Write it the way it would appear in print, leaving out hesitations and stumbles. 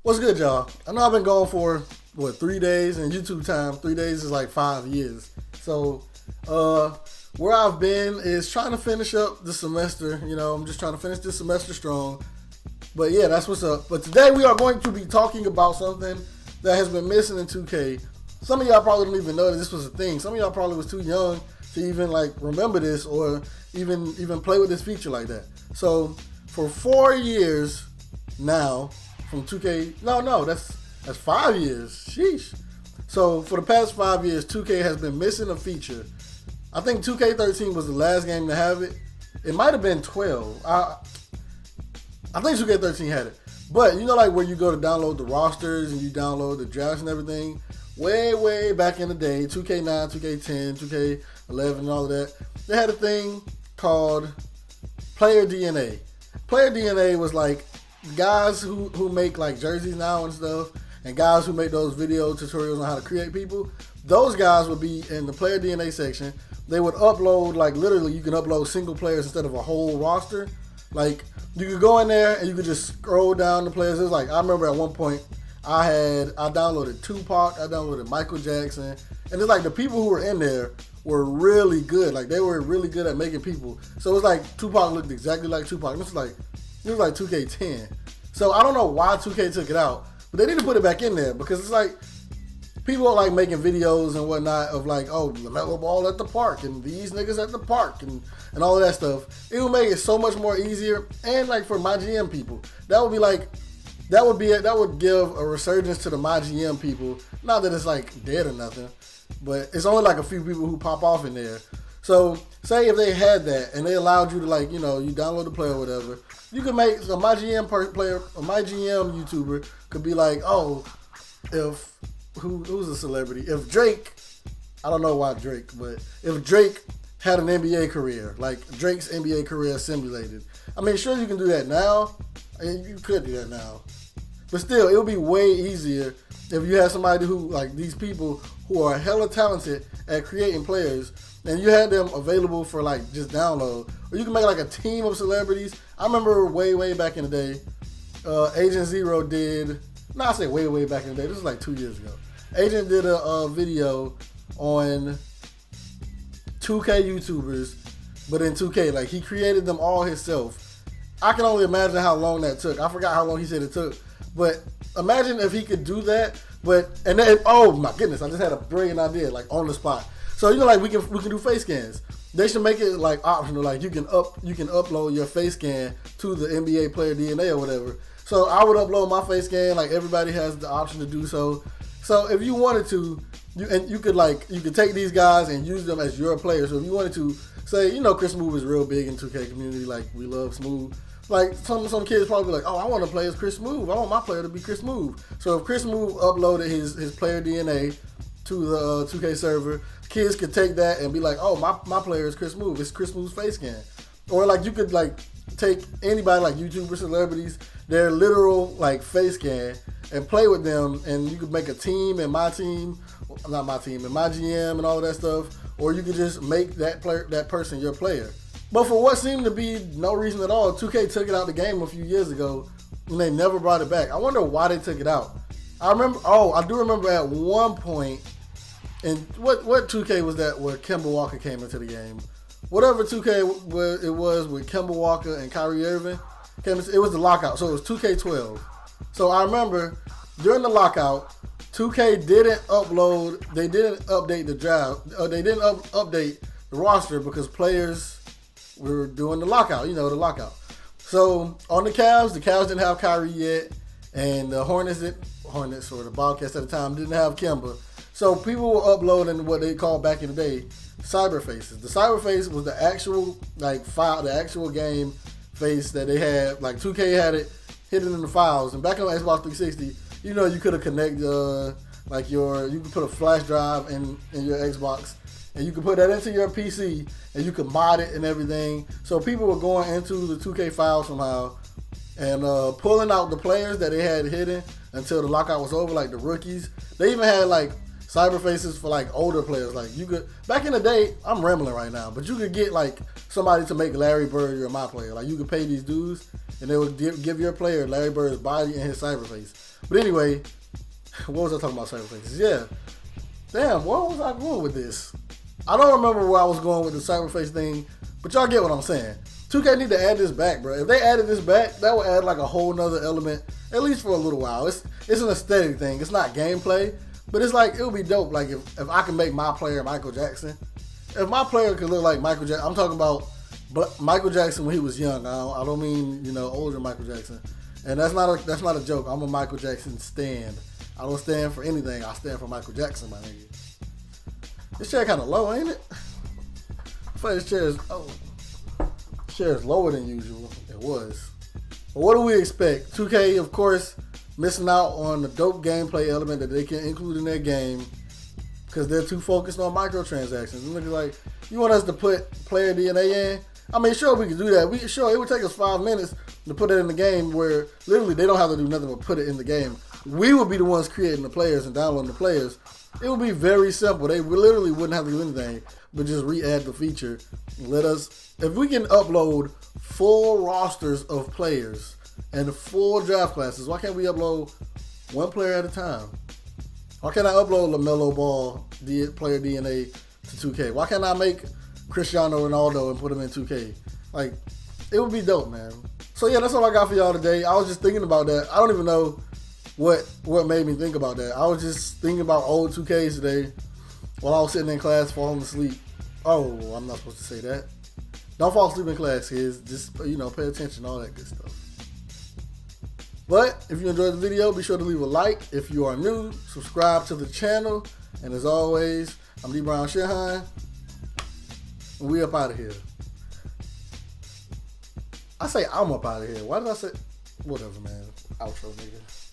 What's good, y'all? I know I've been gone for, 3 days, and YouTube time, 3 days is like 5 years. So, where I've been is trying to finish up the semester. I'm just trying to finish this semester strong. But yeah, that's what's up. But today we are going to be talking about something that has been missing in 2K. Some of y'all probably don't even know that this was a thing. Some of y'all probably was too young to even remember this or even play with this feature like that. So, for 4 years now, from 2K, that's 5 years. Sheesh. So for the past 5 years, 2K has been missing a feature. I think 2K13 was the last game to have it. It might have been 12. I think 2K13 had it. But where you go to download the rosters and you download the drafts and everything, way back in the day, 2K9, 2K10, 2K11 and all of that, they had a thing called Player DNA. Player DNA was like guys who make like jerseys now and stuff, and guys who make those video tutorials on how to create people. Those guys would be in the Player DNA section. They would upload, literally you can upload single players instead of a whole roster. Like, you could go in there and you could just scroll down the players. It was like, I remember at one point I downloaded Tupac, I downloaded Michael Jackson, and it's like the people who were in there were really good. Like, they were really good at making people. So it was like Tupac looked exactly like Tupac. It was like 2K10. So I don't know why 2K took it out, but they need to put it back in there because it's like people are like making videos and whatnot of like, oh, LaMelo Ball at the park and these niggas at the park and all of that stuff. It would make it so much more easier. And like for my GM people, that would give a resurgence to the my GM people. Not that it's like dead or nothing, but it's only like a few people who pop off in there. So say if they had that and they allowed you to you download the player or whatever, you could make a my GM player, a my GM YouTuber could be like, oh, if who's a celebrity? If Drake, I don't know why Drake, but if Drake had an NBA career, like Drake's NBA career simulated. I mean, sure you can do that now. You could do that now, but still, it would be way easier if you had somebody who these people who are hella talented at creating players. And you had them available for just download. Or you can make a team of celebrities. I remember way back in the day, Agent Zero did, I say way back in the day, this was 2 years ago. Agent did a video on 2K YouTubers, but in 2K. He created them all himself. I can only imagine how long that took. I forgot how long he said it took. But imagine if he could do that, oh my goodness, I just had a brilliant idea, on the spot. So we can do face scans. They should make it optional. You can upload your face scan to the NBA Player DNA or whatever. So I would upload my face scan. Everybody has the option to do so. So if you wanted to, you could take these guys and use them as your players. So if you wanted to say, Chris Smooth is real big in 2K community. We love Smooth. Some kids probably be like, oh, I want to play as Chris Smooth. I want my player to be Chris Smooth. So if Chris Smooth uploaded his Player DNA to the 2K server, kids could take that and be like, oh, my player is Chris Smooth. It's Chris Smooth's face scan. Or you could take anybody YouTubers, celebrities, their literal face scan and play with them, and you could make a team and my team, not my team, and my GM and all of that stuff. Or you could just make that person your player. But for what seemed to be no reason at all, 2K took it out the game a few years ago and they never brought it back. I wonder why they took it out. I do remember at one point. And what 2K was that where Kemba Walker came into the game? Whatever 2K it was with Kemba Walker and Kyrie Irving, it was the lockout. So it was 2K12. So I remember during the lockout, 2K didn't update the draft. They didn't update the roster because players were doing the lockout. The lockout. So on the Cavs didn't have Kyrie yet, and the Hornets or the Bobcats at the time didn't have Kemba. So people were uploading what they called back in the day cyber faces. The cyber face was the actual file, the actual game face that they had. 2K had it hidden in the files. And back on Xbox 360, you could have connected you could put a flash drive in your Xbox, and you could put that into your PC, and you could mod it and everything. So people were going into the 2K file somehow and pulling out the players that they had hidden until the lockout was over, the rookies. They even had cyber faces for older players. You could, back in the day, I'm rambling right now, but you could get somebody to make Larry Bird your my player. You could pay these dudes and they would give your player Larry Bird's body and his cyber face. But anyway, what was I talking about Cyberfaces? Yeah. Damn, where was I going with this? I don't remember where I was going with the Cyberface thing, but y'all get what I'm saying. 2K need to add this back, bro. If they added this back, that would add like a whole nother element, at least for a little while. It's an aesthetic thing. It's not gameplay, but it's like, it would be dope. Like if I can make my player Michael Jackson. If my player could look like Michael Jackson, I'm talking about Michael Jackson when he was young. I don't mean, older Michael Jackson. And that's not a joke. I'm a Michael Jackson stand. I don't stand for anything. I stand for Michael Jackson, my nigga. This chair kind of low, ain't it? I feel like this chair is lower than usual. It was. But what do we expect? 2K, of course, missing out on the dope gameplay element that they can include in their game because they're too focused on microtransactions. And niggas like, you want us to put player DNA in? I mean, sure, we can do that. It would take us 5 minutes to put it in the game where literally they don't have to do nothing but put it in the game. We would be the ones creating the players and downloading the players. It would be very simple. They literally wouldn't have to do anything but just re-add the feature. If we can upload full rosters of players and full draft classes, why can't we upload one player at a time? Why can't I upload LaMelo Ball player DNA to 2K? Why can't I make Cristiano Ronaldo and put him in 2K? Like, it would be dope, man. So yeah, that's all I got for y'all today. I was just thinking about that. I don't even know what made me think about that. I was just thinking about old 2Ks today while I was sitting in class falling asleep. Oh, I'm not supposed to say that. Don't fall asleep in class, kids. Just, pay attention, all that good stuff. But if you enjoyed the video, be sure to leave a like. If you are new, subscribe to the channel. And as always, I'm D Brown Shehan. And we up out of here. I say I'm up out of here. Why did I say? Whatever, man. Outro, nigga.